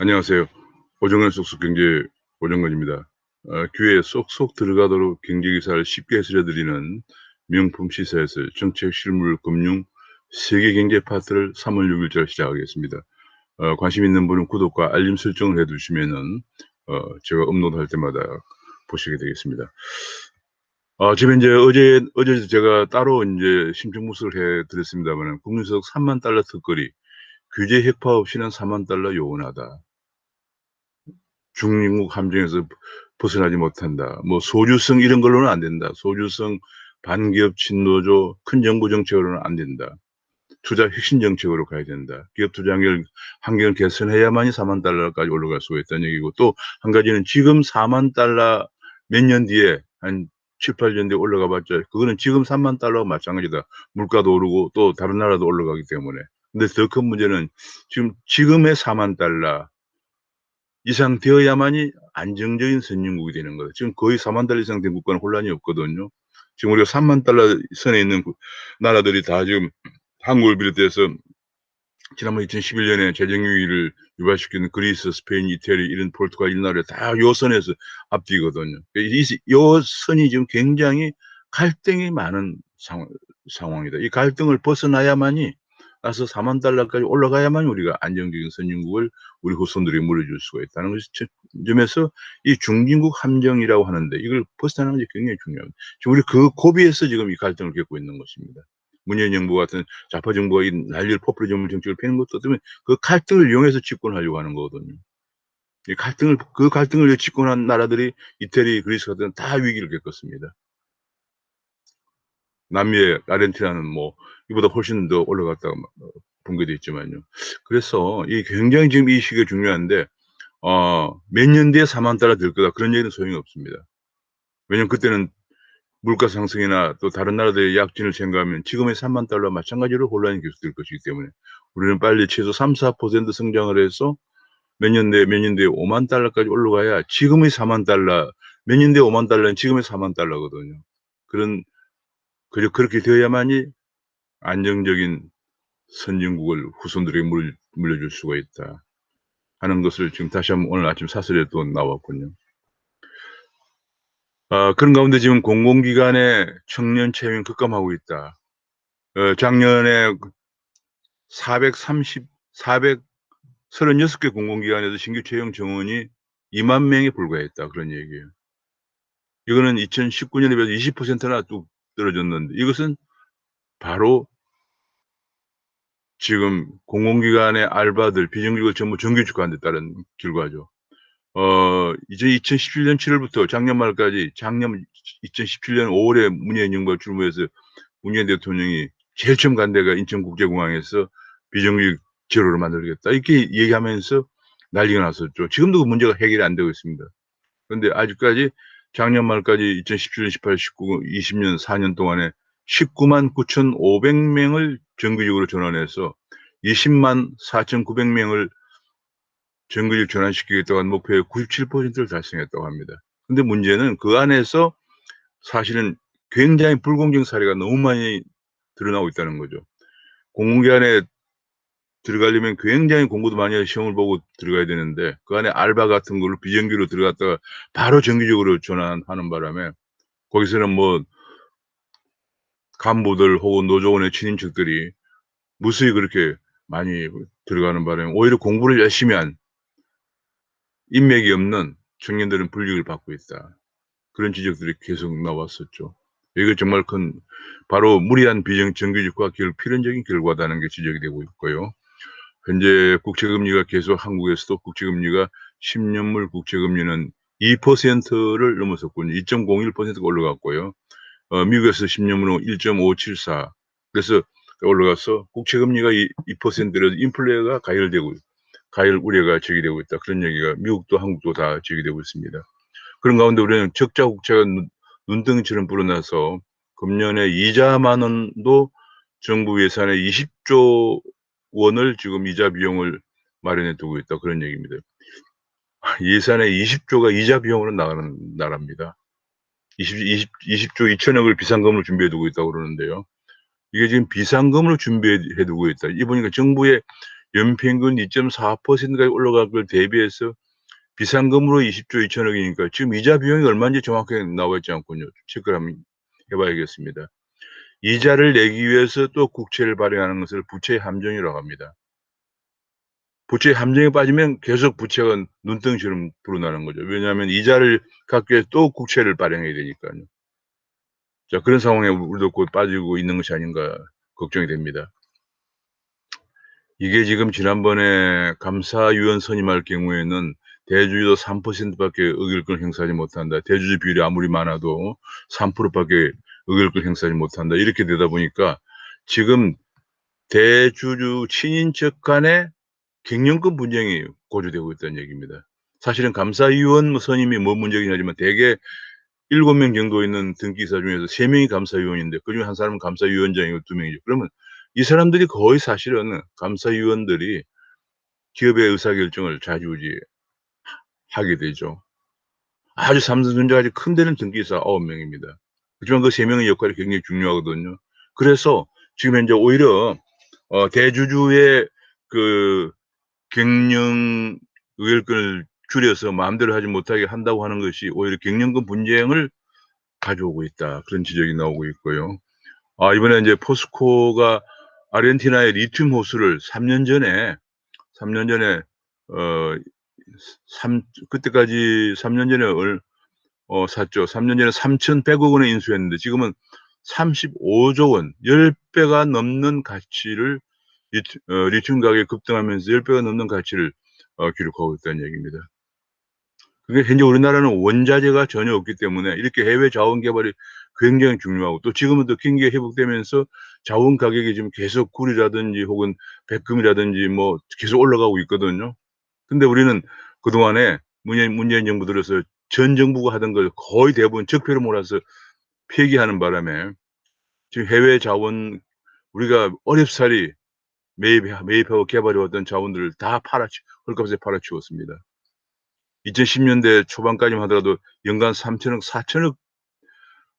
안녕하세요. 오정근 쏙쏙 경제 오정근입니다. 귀에 쏙쏙 들어가도록 경제 기사를 쉽게 해설해 드리는 명품 시사에서 정책, 실물, 금융, 세계 경제 파트를 3월 6일절 시작하겠습니다. 관심 있는 분은 구독과 알림 설정을 해 두시면은 제가 업로드할 때마다 보시게 되겠습니다. 지금 이제 어제 제가 따로 인제 심층무수를 해 드렸습니다마는 국민소득 30,000달러 특거리, 규제 혁파 없이는 40,000달러 요원하다. 중립국 함정에서 벗어나지 못한다. 뭐 소주성 이런 걸로는 안 된다. 소주성 반기업 친노조 큰 정부 정책으로는 안 된다. 투자 혁신 정책으로 가야 된다. 기업 투자 환경을 개선해야만이 40,000달러까지 올라갈 수가 있다는 얘기고, 또 한 가지는 지금 40,000달러 몇 년 뒤에 한 7-8년 뒤에 올라가 봤자 그거는 지금 30,000달러와 마찬가지다. 물가도 오르고 또 다른 나라도 올라가기 때문에. 근데 더 큰 문제는 지금의 40,000달러 이상 되어야만이 안정적인 선진국이 되는 거예요. 지금 거의 40,000달러 이상 된 국가는 혼란이 없거든요. 지금 우리가 30,000달러 선에 있는 나라들이 다 지금 한국을 비롯해서 지난번 2011년에 재정위기를 유발시키는 그리스, 스페인, 이태리 이런 포르투갈 이런 나라들 다 요 선에서 앞뒤거든요. 요 선이 지금 굉장히 갈등이 많은 상황이다. 이 갈등을 벗어나야만이 나서 40,000달러까지 올라가야만 우리가 안정적인 선진국을 우리 후손들에게 물려줄 수가 있다는 것이 점에서 이 중진국 함정이라고 하는데 이걸 벗어나는 게 굉장히 중요합니다. 지금 우리 그 고비에서 지금 이 갈등을 겪고 있는 것입니다. 문재인 정부 같은 좌파 정부가 이 난리를 포퓰리즘 정책을 펴는 것도 때문에 그 갈등을 이용해서 집권하려고 하는 거거든요. 그 갈등을 집권한 나라들이 이태리, 그리스 같은 다 위기를 겪었습니다. 남미의 아르헨티나는 뭐 이보다 훨씬 더 올라갔다가 붕괴돼 있지만요. 그래서 이 굉장히 지금 이 시기가 중요한데 몇 년 뒤에 40,000달러 될 거다 그런 얘기는 소용이 없습니다. 왜냐면 그때는 물가 상승이나 또 다른 나라들의 약진을 생각하면 지금의 30,000달러와 마찬가지로 혼란이 계속될 것이기 때문에 우리는 빨리 최소 3-4% 성장을 해서 몇 년 뒤에 50,000달러까지 올라가야 지금의 40,000달러, 몇 년 뒤에 50,000달러는 지금의 40,000달러거든요. 그런 그렇게 되어야만이 안정적인 선진국을 후손들에게 물려줄 수가 있다 하는 것을 지금 다시 한번 오늘 아침 사설에 또 나왔군요. 그런 가운데 지금 공공기관의 청년 채용이 급감하고 있다. 작년에 430 436개 공공기관에서 신규 채용 정원이 20,000 명에 불과했다. 그런 얘기예요. 이거는 2019년에 비해서 20%나 뚝 떨어졌는데 이것은 바로 지금 공공기관의 알바들 비정규직을 전부 정규직화한 데 따른 결과죠. 이제 2017년 7월부터 작년 말까지 2017년 5월에 문재인 정부가 출범해서 문재인 대통령이 제일 처음 간 데가 인천국제공항에서 비정규직 제로를 만들겠다 이렇게 얘기하면서 난리가 났었죠. 지금도 그 문제가 해결이 안 되고 있습니다. 그런데 아직까지 작년 말까지 2017년, 18, 19, 20년 4년 동안에 199만 9,500 명을 정규직으로 전환해서 200만 4,900 명을 정규직 전환시키겠다고 하는 목표의 97%를 달성했다고 합니다. 근데 문제는 그 안에서 사실은 굉장히 불공정 사례가 너무 많이 드러나고 있다는 거죠. 공공기관에 들어가려면 굉장히 공부도 많이 해서 시험을 보고 들어가야 되는데 그 안에 알바 같은 걸로 비정규로 들어갔다가 바로 정규직으로 전환하는 바람에 거기서는 뭐 간부들 혹은 노조원의 친인척들이 무수히 그렇게 많이 들어가는 바람에 오히려 공부를 열심히 한 인맥이 없는 청년들은 불이익을 받고 있다. 그런 지적들이 계속 나왔었죠. 이게 정말 바로 무리한 정규직화 필연적인 결과다는 게 지적이 되고 있고요. 현재 국채금리가 계속 한국에서도 국채금리가 10년물 국채금리는 2%를 넘어섰군요. 2.01%가 올라갔고요. 미국에서 10년물은 1.574 그래서 올라가서 국채금리가 2%라도 인플레가 가열 우려가 제기되고 있다. 그런 얘기가 미국도 한국도 다 제기되고 있습니다. 그런 가운데 우리는 적자 국채가 눈덩이처럼 불어나서 금년에 이자만 원도 정부 예산의 20조 원을 지금 이자 비용을 마련해 두고 있다. 그런 얘기입니다. 예산의 20조가 이자 비용으로 나가는 나라입니다. 20조 2천억을 비상금으로 준비해 두고 있다고 그러는데요. 이게 지금 비상금으로 준비해 두고 있다. 이 보니까 정부의 연평균 2.4%까지 올라간 걸 대비해서 비상금으로 20조 2천억 이니까 지금 이자 비용이 얼마인지 정확하게 나와 있지 않군요. 체크를 한번 해 봐야겠습니다. 이자를 내기 위해서 또 국채를 발행하는 것을 부채 함정이라고 합니다. 부채 함정에 빠지면 계속 부채가 눈덩이처럼 불어나는 거죠. 왜냐하면 이자를 갚기 위해서 또 국채를 발행해야 되니까요. 자, 그런 상황에 우리도 곧 빠지고 있는 것이 아닌가 걱정이 됩니다. 이게 지금 지난번에 감사위원 선임할 경우에는 대주주도 3% 밖에 의결권을 행사하지 못한다. 대주주 비율이 아무리 많아도 3% 밖에 의결권을 행사하지 못한다. 이렇게 되다 보니까 지금 대주주 친인척 간의 갱년권 분쟁이 고조되고 있다는 얘기입니다. 사실은 감사위원 선임이 뭐 문제긴 하지만 대개 7명 정도 있는 등기이사 중에서 3명이 감사위원인데 그중에 한 사람은 감사위원장이고 2명이죠. 그러면 이 사람들이 거의 사실은 감사위원들이 기업의 의사결정을 좌지우지하게 되죠. 아주 삼성전자까지 큰 데는 등기이사 9명입니다. 그렇지만 그 3명의 역할이 굉장히 중요하거든요. 그래서 지금 현재 오히려 대주주의 그 경영 의결권을 줄여서 마음대로 하지 못하게 한다고 하는 것이 오히려 경영권 분쟁을 가져오고 있다. 그런 지적이 나오고 있고요. 이번에 인제 포스코가 아르헨티나의 리튬 호수를 3년 전에 어 삼 그때까지 3년 전에 샀죠. 3년 전에 3,100억 원에 인수했는데 지금은 35조 원, 10배가 넘는 가치를 리튬 가격이 급등하면서 10배가 넘는 가치를 기록하고 있다는 얘기입니다. 그게 현재 우리나라는 원자재가 전혀 없기 때문에 이렇게 해외 자원 개발이 굉장히 중요하고 또 지금은 또 경기가 회복되면서 자원 가격이 지금 계속 굴이라든지 혹은 백금이라든지 뭐 계속 올라가고 있거든요. 근데 우리는 그동안에 문재인 정부 들어서 전 정부가 하던 걸 거의 대부분 적폐로 몰아서 폐기하는 바람에 지금 해외 자원 우리가 어렵사리 매입하고 개발해 왔던 자원들을 다 헐값에 팔아치웠습니다. 2010년대 초반까지만 하더라도 연간 3천억, 4천억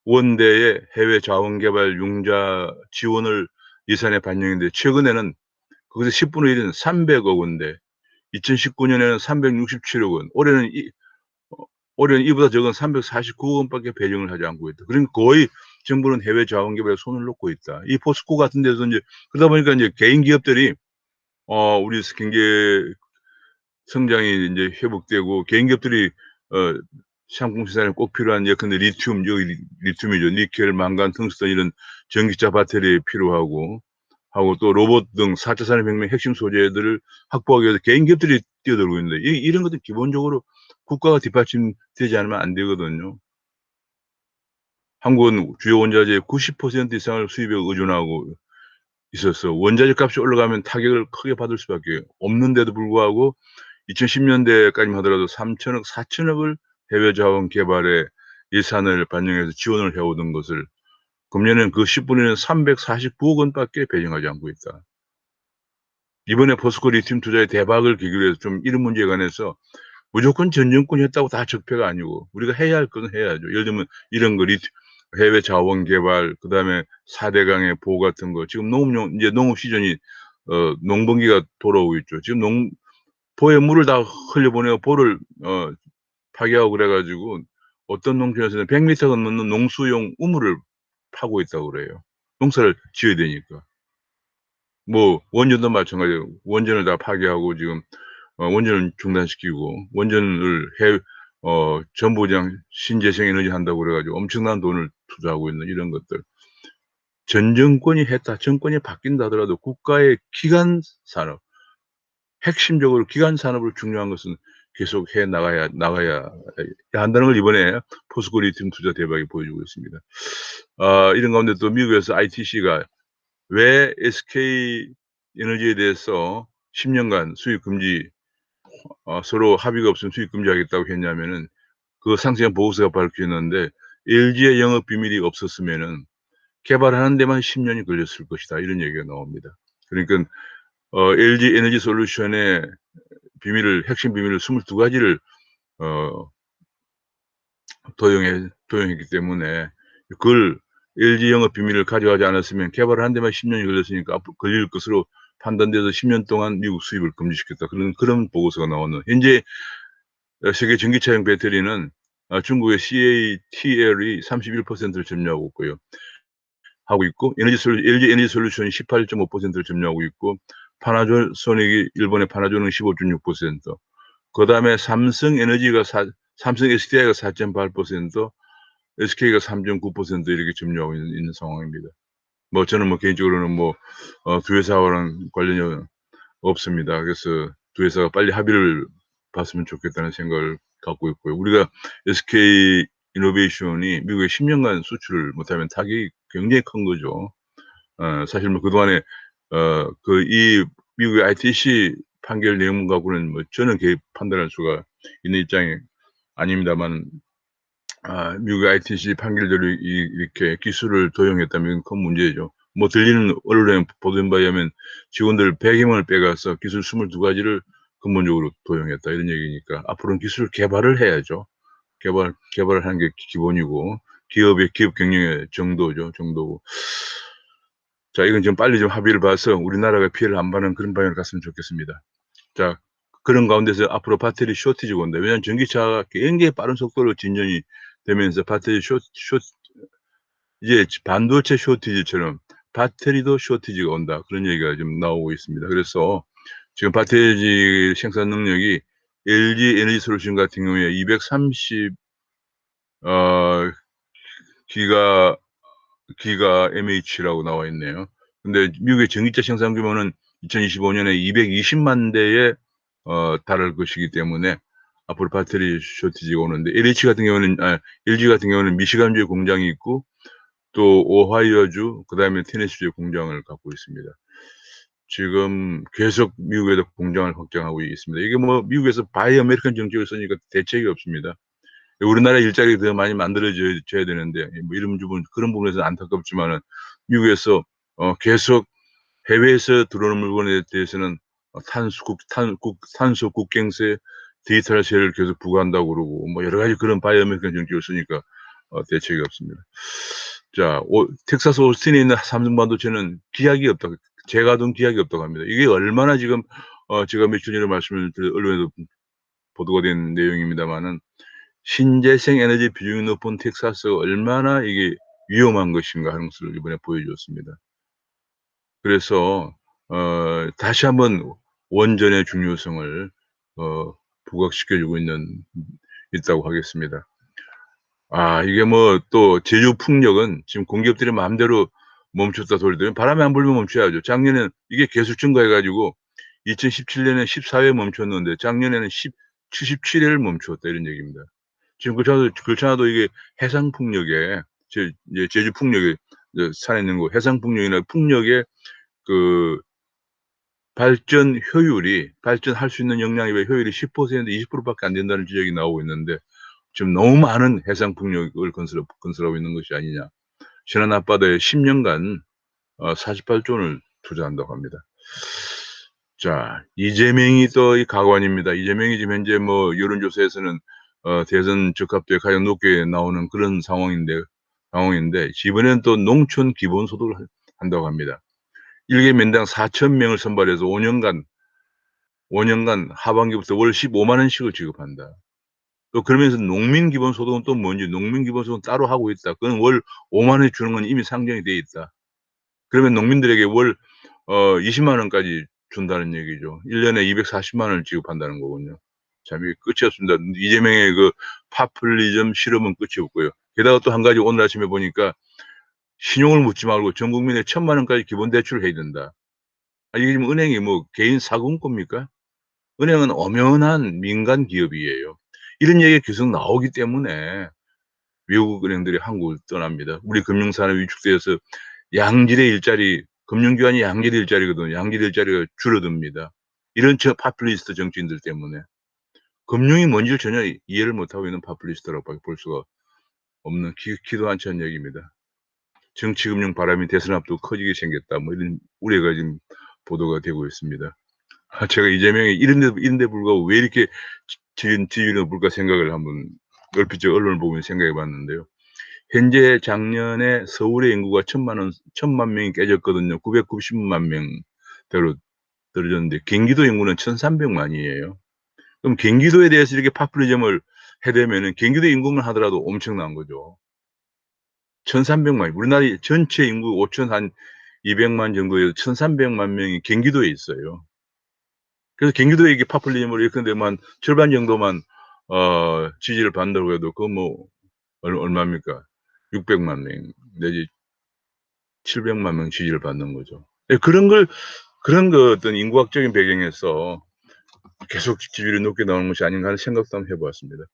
원대의 해외 자원 개발 융자 지원을 예산에 반영했는데 최근에는 거기서 10분의 1은 300억 원대, 2019년에는 367억 원, 올해는 이보다 적은 349억 원밖에 배정을 하지 않고 있다. 그러니까 거의 정부는 해외 자원 개발에 손을 놓고 있다. 이 포스코 같은 데서 인제 그러다 보니까 인제 개인 기업들이 우리 경제 성장이 인제 회복되고 개인 기업들이 어 상품 생산에 꼭 필요한 예컨대 리튬 여기 리튬이죠. 니켈, 망간, 텅스턴 이런 전기차 배터리에 필요하고 또 로봇 등 4차 산업혁명 핵심 소재들을 확보하기 위해서 개인 기업들이 뛰어들고 있는데 이런 것들 기본적으로 국가가 뒷받침되지 않으면 안 되거든요. 한국은 주요 원자재의 90% 이상을 수입에 의존하고 있어서 원자재 값이 올라가면 타격을 크게 받을 수밖에 없는데도 불구하고 2010년대까지만 하더라도 3천억, 4천억을 해외 자원 개발에 예산을 반영해서 지원을 해 오던 것을 금년에는 그 10분의 1은 349억 원밖에 배정하지 않고 있다. 이번에 포스코 리튬 투자의 대박을 계기로 해서 좀 이런 문제에 관해서 무조건 전 정권이 했다고 다 적폐가 아니고 우리가 해야 할 건 해야죠. 예를 들면 이런 거 해외 자원 개발 그다음에 4대 강의 보호 같은 거 지금 농업용 이제 농업 시즌이 농번기가 돌아오고 있죠. 지금 보에 물을 다 흘려보내고 보를 파괴하고 그래 가지고 어떤 농촌에서는 100 미터가 넘는 농수용 우물을 파고 있다고 그래요. 농사를 지어야 되니까. 뭐 원전도 마찬가지예요. 원전을 다 파괴하고 지금 원전을 중단시키고 원전을 전부 그냥 신재생 에너지 한다고 그래 가지고 엄청난 돈을 투자하고 있는 이런 것들. 전 정권이 했다. 정권이 바뀐다 하더라도 국가의 기간 산업 핵심적으로 기간 산업을 중요한 것은 계속 해 나가야 한다는 걸 이번에 포스코 리튬 투자 대박이 보여주고 있습니다. 이런 가운데 또 미국에서 ITC가 왜 SK 에너지에 대해서 10 년간 수입 금지 서로 합의가 없으면 수입 금지하겠다고 했냐면은 그 상세한 보고서가 밝혀졌는데 "LG의 영업 비밀이 없었으면은 개발하는 데만 10 년이 걸렸을 것이다." 이런 얘기가 나옵니다. 그러니깐 LG 에너지 솔루션의 핵심 비밀을 22 가지를 어 도용했기 때문에 그걸 LG 영업 비밀을 가져가지 않았으면 개발을 하는 데만 10 년이 걸렸으니까 앞으로 걸릴 것으로 판단돼서 10년 동안 미국 수입을 금지시켰다. 그런 보고서가 나오는 현재 세계 전기차용 배터리는 중국의 CATL이 31%를 점유하고 있고요. LG 에너지 솔루션이 18.5%를 점유하고 있고 파나소닉이 일본의 파나소닉은 15.6%, 그다음에 삼성 SDI가 4.8%, SK가 3.9% 이렇게 점유하고 있는 상황입니다. 뭐 저는 개인적으로는 두 회사와는 관련이 없습니다. 그래서 두 회사가 빨리 합의를 봤으면 좋겠다는 생각을 갖고 있고요. 우리가 SK 이노베이션이 미국에 10년간 수출을 못하면 타격이 굉장히 큰 거죠. 사실 그동안에 이 미국의 ITC 판결 내용 갖고는 저는 판단할 수가 있는 입장이 아닙니다만, 미국의 ITC 판결대로 이렇게 기술을 도용했다면 큰 문제죠. 들리는 언론에 보도된 바에 의하면 직원들 100여 명을 빼가서 기술 22가지를 근본적으로 도용했다, 이런 얘기니까 앞으로는 기술 개발을 해야죠. 개발을 하는 게 기본이고 기업 경영의 정도죠, 정도고. 자, 이건 좀 빨리 좀 합의를 봐서 우리나라가 피해를 안 받는 그런 방향으로 갔으면 좋겠습니다. 자, 그런 가운데서 앞으로 배터리 쇼티지가 온다. 왜냐하면 전기차가 굉장히 빠른 속도로 진전이 되면서 배터리 이제 반도체 쇼티지처럼 배터리도 쇼티지가 온다, 그런 얘기가 지금 나오고 있습니다. 그래서 지금 배터리 생산 능력이 LG 에너지 솔루션 같은 경우에 230 기가 mAh라고 나와 있네요. 근데 미국의 전기차 생산 규모는 2025년에 220만 대에 달할 것이기 때문에 앞으로 배터리 쇼티지가 오는데, LG 같은 경우는 미시간주에 공장이 있고 또 오하이오주, 그다음에 테네시주에 공장을 갖고 있습니다. 지금 계속 미국에도 공장을 확장하고 있습니다. 이게 미국에서 바이 아메리칸 정책을 쓰니까 대책이 없습니다. 우리나라 일자리가 더 많이 만들어져야 되는데 이런 그런 부분에서 안타깝지만은 미국에서 계속 해외에서 들어오는 물건에 대해서는 탄소 국경세, 디지털세를 계속 부과한다고 그러고 여러 가지 그런 바이 아메리칸 정책을 쓰니까 대책이 없습니다. 자, 텍사스 오스틴에 있는 삼성 반도체는 기약이 없다. 재가동 기약이 없다고 합니다. 이게 얼마나 지금 제가 며칠 전에 말씀을 드린 언론에도 보도가 된 내용입니다만은 신재생 에너지 비중이 높은 텍사스가 얼마나 이게 위험한 것인가 하는 것을 이번에 보여주었습니다. 그래서 다시 한번 원전의 중요성을 부각시켜주고 있다고 하겠습니다. 이게 또 제주 풍력은 지금 공기업들이 마음대로 멈췄다 소리들, 바람이 안 불면 멈춰야죠. 작년에는 이게 계속 증가해 가지고 2017년에 14회 멈췄는데 작년에는 77회를 멈추었다, 이런 얘기입니다. 지금 그렇잖아도 이게 해상 풍력에 이제 제주 풍력에 산에 있는 해상 풍력이나 풍력의 발전할 수 있는 역량의 효율이 10%, 20%밖에 안 된다는 지적이 나오고 있는데 지금 너무 많은 해상 풍력을 건설하고 있는 것이 아니냐. 신안 앞바다에 10년간 48조 원을 투자한다고 합니다. 자, 이재명이 또 이 가관입니다. 이재명이 지금 현재 여론조사에서는 대선 적합도에 가장 높게 나오는 그런 상황인데 이번에는 또 농촌 기본소득을 한다고 합니다. 일개 면당 4,000명을 선발해서 5년간 하반기부터 월 15만 원씩을 지급한다. 또 그러면서 농민 기본소득은 또 뭔지, 농민 기본소득은 따로 하고 있다. 그건 월 5만 원 주는 건 이미 상정이 돼 있다. 그러면 농민들에게 월 20만 원까지 준다는 얘기죠. 1년에 240만 원을 지급한다는 거군요. 참 이게 끝이 없습니다. 이재명의 파퓰리즘 실험은 끝이 없고요. 게다가 또 한 가지 오늘 아침에 보니까 신용을 묻지 말고 전 국민에 1,000만 원까지 기본 대출을 해야 된다. 이게 지금 은행이 개인 사금고입니까? 은행은 엄연한 민간 기업이에요. 이런 얘기가 계속 나오기 때문에 외국 은행들이 한국을 떠납니다. 우리 금융산업이 위축되어서 금융기관이 양질의 일자리거든요. 양질의 일자리가 줄어듭니다. 이런 파퓰리스트 정치인들 때문에. 금융이 뭔지를 전혀 이해를 못하고 있는 파퓰리스트라고 볼 수가 없는 기도 안 차는 얘기입니다. 정치금융 바람이 대선 앞두고 커지게 생겼다, 이런 우려가 지금 보도가 되고 있습니다. 제가 이재명이 이런데 불구하고 왜 이렇게 지지율이 높을까 생각을 한번 얼핏 언론을 보면 생각해 봤는데요. 현재 작년에 서울의 인구가 1,000만 명이 깨졌거든요. 990만 명대로 떨어졌는데 경기도 인구는 1,300만이에요. 그럼 경기도에 대해서 이렇게 파퓰리즘을 해대면은 경기도 인구만 하더라도 엄청난 거죠. 1,300만. 우리나라 전체 인구 5,200만 정도에서 1,300만 명이 경기도에 있어요. 그래서 경기도에 이게 파퓰리즘을 예컨대만 절반 정도만 지지를 받는다고 해도 그건 뭐 얼마입니까? 600만 명 내지 700만 명 지지를 받는 거죠. 예, 그런 그 어떤 인구학적인 배경에서 계속 지지율이 높게 나오는 것이 아닌가 하는 생각도 한번 해 보았습니다.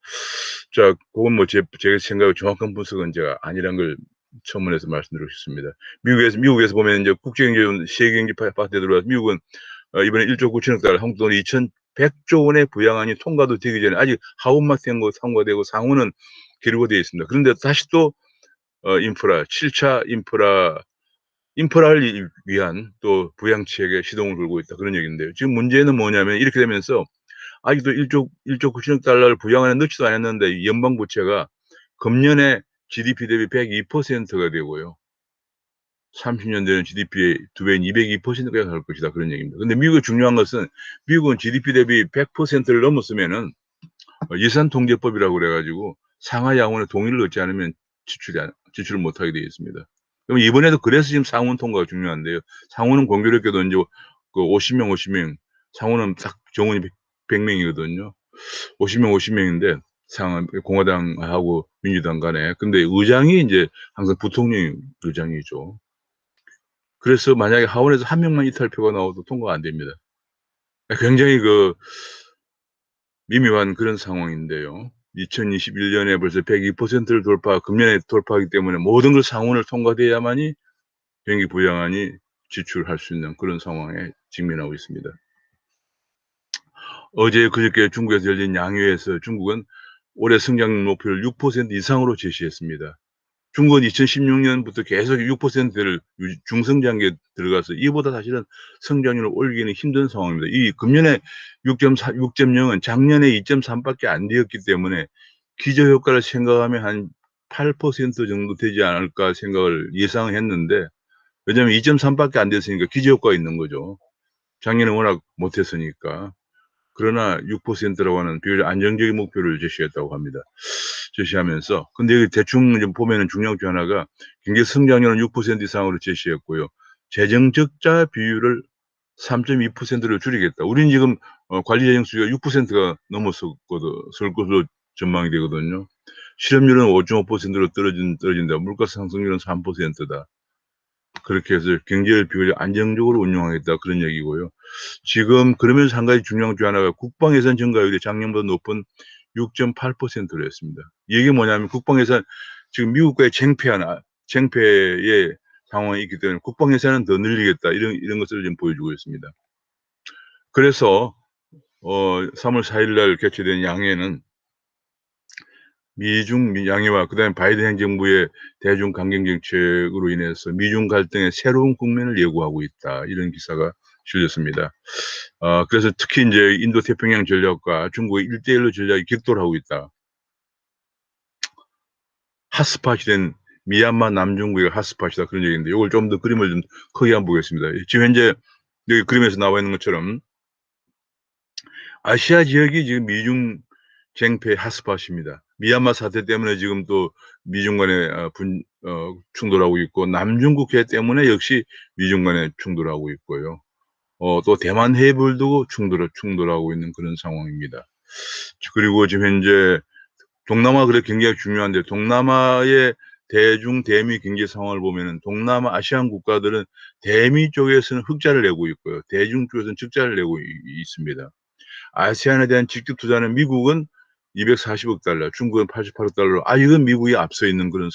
자, 그건 뭐 제 생각의 정확한 분석은 제가 아니란 걸 첨언해서 말씀드리고 싶습니다. 미국에서 보면 인제 국제경제 세계 경제 파트에 들어와서 미국은 이번에 1조 9천억 달러, 한국 돈 2,100조 원의 부양안이 통과도 되기 전에 아직 하원만 통과되고 상원은 계류가 되어 있습니다. 그런데 다시 또 인프라, 7차 인프라를 위한 또 부양책에 시동을 걸고 있다. 그런 얘기인데요. 지금 문제는 뭐냐면 이렇게 되면서 아직도 1조 9천억 달러를 부양안에 넣지도 않았는데 연방 부채가 금년에 GDP 대비 102%가 되고요. 30년 되는 GDP의 2배인 202%까지 갈 것이다. 그런 얘기입니다. 근데 미국의 중요한 것은 미국은 GDP 대비 100%를 넘었으면은 예산통제법이라고 그래 가지고 상하 양원의 동의를 얻지 않으면 지출을 못하게 되어 있습니다. 그럼 이번에도 그래서 지금 상원 통과가 중요한데요. 상원은 공교롭게도 인제 그 50명 상원은 딱 정원이 100 명이거든요. 50 명인데 상원 공화당하고 민주당 간에. 근데 의장이 인제 항상 부통령이 의장이죠. 그래서 만약에 하원에서 한 명만 이탈표가 나와도 통과가 안 됩니다. 굉장히 미묘한 그런 상황인데요. 2021년에 벌써 102%를 금년에 돌파하기 때문에 모든 걸 상원을 통과돼야만이 경기 부양안이 지출할 수 있는 그런 상황에 직면하고 있습니다. 어제 그저께 중국에서 열린 양회에서 중국은 올해 성장 목표를 6% 이상으로 제시했습니다. 중국은 2016년부터 계속 6%를 중성장기에 들어가서 이보다 사실은 성장률을 올리기는 힘든 상황입니다. 이 금년에 6.0은 작년에 2.3밖에 안 되었기 때문에 기저효과를 생각하면 한 8% 정도 되지 않을까 생각을 예상을 했는데, 왜냐하면 2.3밖에 안 됐으니까 기저효과가 있는 거죠. 작년에 워낙 못했으니까. 그러나 6%라고 하는 비교적 안정적인 목표를 제시했다고 합니다. 제시하면서, 근데 여기 대충 좀 보면은 중요한 게 하나가 경제 성장률은 6% 이상으로 제시했고요. 재정 적자 비율을 3.2%로 줄이겠다. 우리는 지금 관리 재정 수지가 6%가 넘었을 것으로 전망이 되거든요. 실업률은 5.5%로 떨어진다. 물가 상승률은 3%다. 그렇게 해서 경제를 비교적 안정적으로 운영하겠다. 그런 얘기고요. 지금 그러면서 한 가지 중요한 중 하나가 국방 예산 증가율이 작년보다 높은 6.8%로 했습니다. 이게 뭐냐면 국방 예산, 지금 미국과의 쟁패의 상황이 있기 때문에 국방 예산은 더 늘리겠다. 이런 것을 지금 보여주고 있습니다. 그래서 3월 4일 날 개최된 양회는 미중 양해와 그다음에 바이든 행정부의 대중 강경 정책으로 인해서 미중 갈등의 새로운 국면을 예고하고 있다. 이런 기사가 실렸습니다. 그래서 특히 인제 인도 태평양 전략과 중국의 1대1로 전략이 격돌하고 있다. 핫스팟이 된 미얀마 남중국의 핫스팟이다. 그런 얘기인데 요걸 좀 더 그림을 좀 크게 한번 보겠습니다. 지금 현재 여기 그림에서 나와 있는 것처럼 아시아 지역이 지금 미중 쟁패 핫스팟입니다. 미얀마 사태 때문에 지금 또 미중 간에 충돌하고 있고, 남중국해 때문에 역시 미중 간에 충돌하고 있고요. 또 대만 해협을 두고 충돌하고 있는 그런 상황입니다. 그리고 지금 현재 동남아 그래 굉장히 중요한데, 동남아의 대미 경제 상황을 보면은 동남아 아시안 국가들은 대미 쪽에서는 흑자를 내고 있고요. 대중 쪽에서는 적자를 내고 있습니다. 아세안에 대한 직접 투자는 미국은 240억 달러, 중국은 88억 달러로 이건 미국이 앞서 있는 그런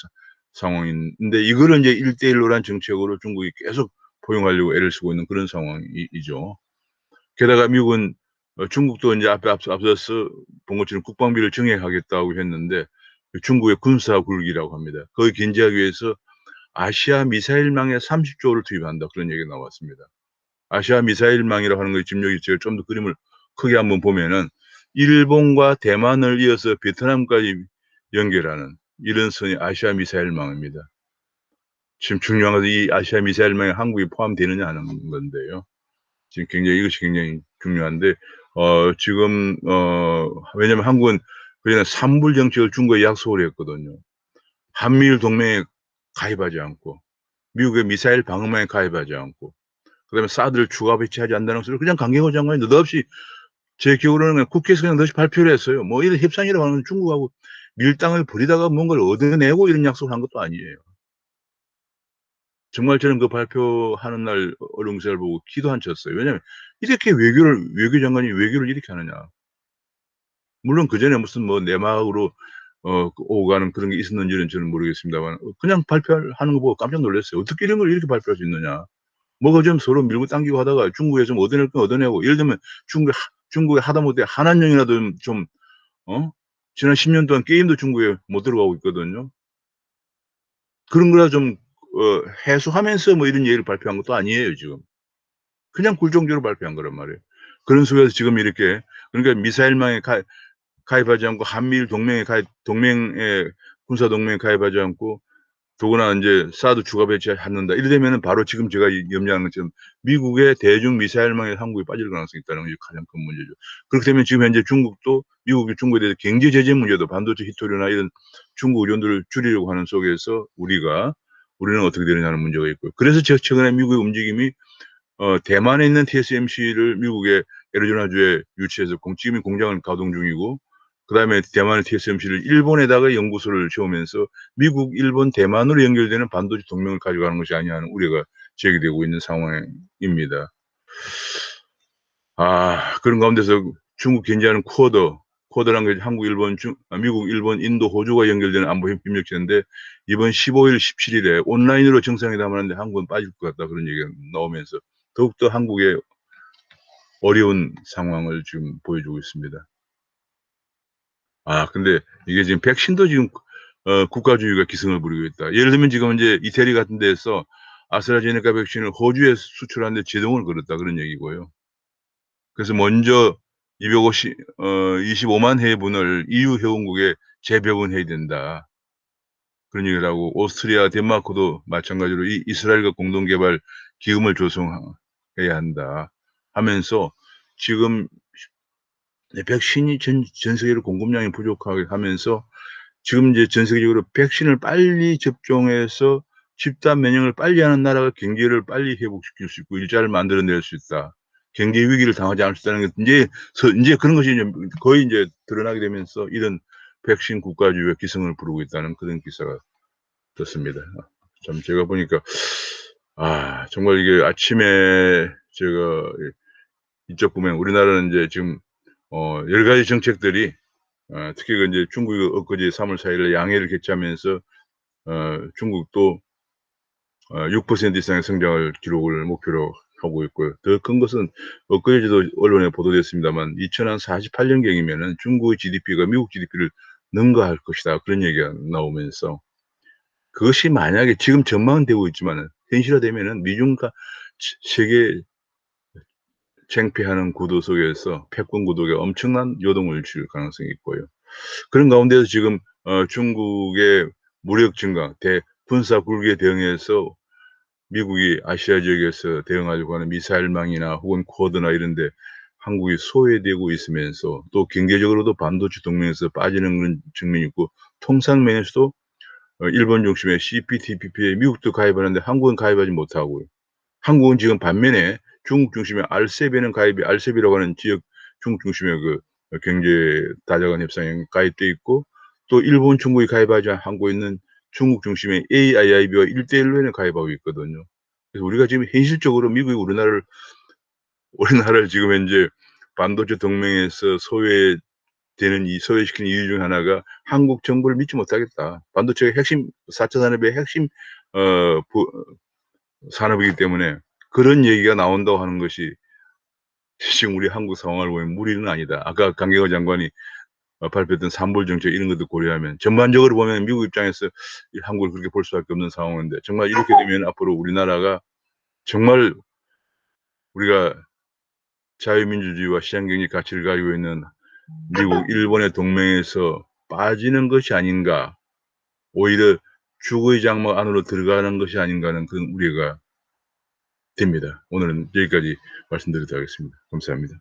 상황인데, 이거를 이제 1대1로란 정책으로 중국이 계속 포용하려고 애를 쓰고 있는 그런 상황이죠. 게다가 미국은 중국도 이제 앞서서 본 것처럼 국방비를 증액하겠다고 했는데 중국의 군사 굴기라고 합니다. 거기 견제하기 위해서 아시아 미사일망에 30조를 투입한다. 그런 얘기가 나왔습니다. 아시아 미사일망이라고 하는 거 지금 여기 제가 좀 더 그림을 크게 한번 보면은 일본과 대만을 이어서 베트남까지 연결하는 이런 선이 아시아 미사일망입니다. 지금 중요한 것은 이 아시아 미사일망에 한국이 포함되느냐 하는 건데요. 지금 굉장히 이것이 굉장히 중요한데 지금 왜냐면 한국은 그전에 삼불 정책을 중국에 약속을 했거든요. 한미일 동맹에 가입하지 않고 미국의 미사일 방어망에 가입하지 않고 그다음에 사드를 추가 배치하지 않는다는 것을 그냥 강경호 장관이 느닷없이 제 기억으로는 그냥 국회에서 그냥 느닷없이 발표를 했어요. 뭐 이런 협상이라고 하는 건 중국하고 밀당을 벌이다가 뭔가를 얻어내고 이런 약속을 한 것도 아니에요. 정말 저는 그 발표하는 날 언론 기사를 보고 기도 한 쳤어요. 왜냐하면 이렇게 외교장관이 외교를 이렇게 하느냐. 물론 그전에 무슨 뭐 내막으로 오고 가는 그런 게 있었는지는 저는 모르겠습니다만 그냥 발표하는 거 보고 깜짝 놀랐어요. 어떻게 이런 걸 이렇게 발표할 수 있느냐. 뭐가 좀 서로 밀고 당기고 하다가 중국에 좀 얻어낼 건 얻어내고 예를 들면 중국에 하다못해 한한령이라도 좀 지난 10년 동안 게임도 중국에 못 들어가고 있거든요. 그런 거라 좀 해소하면서 뭐 이런 얘기를 발표한 것도 아니에요 지금. 그냥 굴종적으로 발표한 거란 말이에요. 그런 속에서 지금 이렇게 그러니까 미사일망에 가입하지 않고 한미일 동맹에 군사 동맹에 가입하지 않고 더구나 인제 사드 추가 배치 않는다. 이래 되면은 바로 지금 제가 염려하는 것처럼 미국의 대중 미사일망에 한국이 빠질 가능성이 있다는 것이 가장 큰 문제죠. 그렇게 되면 지금 현재 중국도 미국이 중국에 대해서 경제 제재 문제도 반도체 희토류나 이런 중국 의존도를 줄이려고 하는 속에서 우리는 어떻게 되느냐 하는 문제가 있고요. 그래서 최근에 미국의 움직임이 대만에 있는 TSMC를 미국의 애리조나주에 유치해서 지금은 공장을 가동 중이고 그다음에 대만의 TSMC를 일본에다가 연구소를 세우면서 미국, 일본, 대만으로 연결되는 반도체 동맹을 가져가는 것이 아니냐 하는 우려가 제기되고 있는 상황입니다. 그런 가운데서 중국 견제하는 쿼드라는 게 미국, 일본, 인도, 호주가 연결되는 안보 협력체인데 이번 15일, 17일에 온라인으로 정상회담을 하는데 한국은 빠질 것 같다 그런 얘기가 나오면서 더욱더 한국의 어려운 상황을 지금 보여주고 있습니다. 근데 이게 지금 백신도 지금 국가주의가 기승을 부리고 있다. 예를 들면 지금 인제 이태리 같은 데에서 아스트라제네카 백신을 호주에 수출하는데 제동을 걸었다 그런 얘기고요. 그래서 먼저 25만 회분을 EU 회원국에 재배분해야 된다. 그런 얘기를 하고 오스트리아, 덴마크도 마찬가지로 이스라엘과 공동 개발 기금을 조성해야 한다 하면서 지금 백신이 전 세계로 공급량이 부족하게 하면서 지금 이제 전 세계적으로 백신을 빨리 접종해서 집단 면역을 빨리 하는 나라가 경제를 빨리 회복시킬 수 있고 일자리를 만들어낼 수 있다. 경제 위기를 당하지 않을 수 있다는 게 인제 그런 것이 이제 거의 인제 드러나게 되면서 이런 백신 국가주의가 기승을 부르고 있다는 그런 기사가 떴습니다. 참 제가 보니까 정말 이게 아침에 제가 이쪽 보면 우리나라는 인제 지금 여러 가지 정책들이 특히 그 인제 중국이 엊그제 3월 4 일에 양해를 개최하면서 중국도 6% 이상의 성장을 기록을 목표로 하고 있고요. 더 큰 것은 엊그제도 언론에 보도됐습니다만 2048년경이면은 중국의 GDP가 미국 GDP를 능가할 것이다. 그런 얘기가 나오면서 그것이 만약에 지금 전망은 되고 있지만은 현실화되면은 미중과 세계 쟁취하는 구도 속에서 패권 구도에 엄청난 요동을 줄 가능성이 있고요. 그런 가운데서 지금 중국의 무력 증강, 군사 굴기에 대응해서 미국이 아시아 지역에서 대응하려고 하는 미사일망이나 혹은 쿼드나 이런 데 한국이 소외되고 있으면서 또 경제적으로도 반도체 동맹에서 빠지는 그런 측면이 있고 통상 면에서도 일본 중심의 CPTPP에 미국도 가입하는데 한국은 가입하지 못하고요. 한국은 지금 반면에 중국 중심의 RCEP라고 하는 지역 중국 중심의 그 경제 다자간 협상에 가입돼 있고 또 일본, 중국이 가입하지 않고 있는 중국 중심의 AIIB와 1대1로에 가입하고 있거든요. 그래서 우리가 지금 현실적으로 미국이 우리나라를 지금 현재 반도체 동맹에서 소외시키는 이유 중 하나가 '한국 정부를 믿지 못하겠다. 반도체가 핵심 4차 산업의 핵심 어 부 산업이기 때문에 그런 얘기가 나온다고 하는 것이 지금 우리 한국 상황을 보면 무리는 아니다.' 아까 강경화 장관이 발표했던 삼불 정책 이런 것도 고려하면 전반적으로 보면 미국 입장에서 이 한국을 그렇게 볼 수밖에 없는 상황인데 정말 이렇게 되면 앞으로 우리나라가 정말 우리가 자유민주주의와 시장경제 가치를 가지고 있는 미국, 일본의 동맹에서 빠지는 것이 아닌가. 오히려 죽의 장막 안으로 들어가는 것이 아닌가 하는 그런 우려가 됩니다. 오늘은 여기까지 말씀드리도록 하겠습니다. 감사합니다.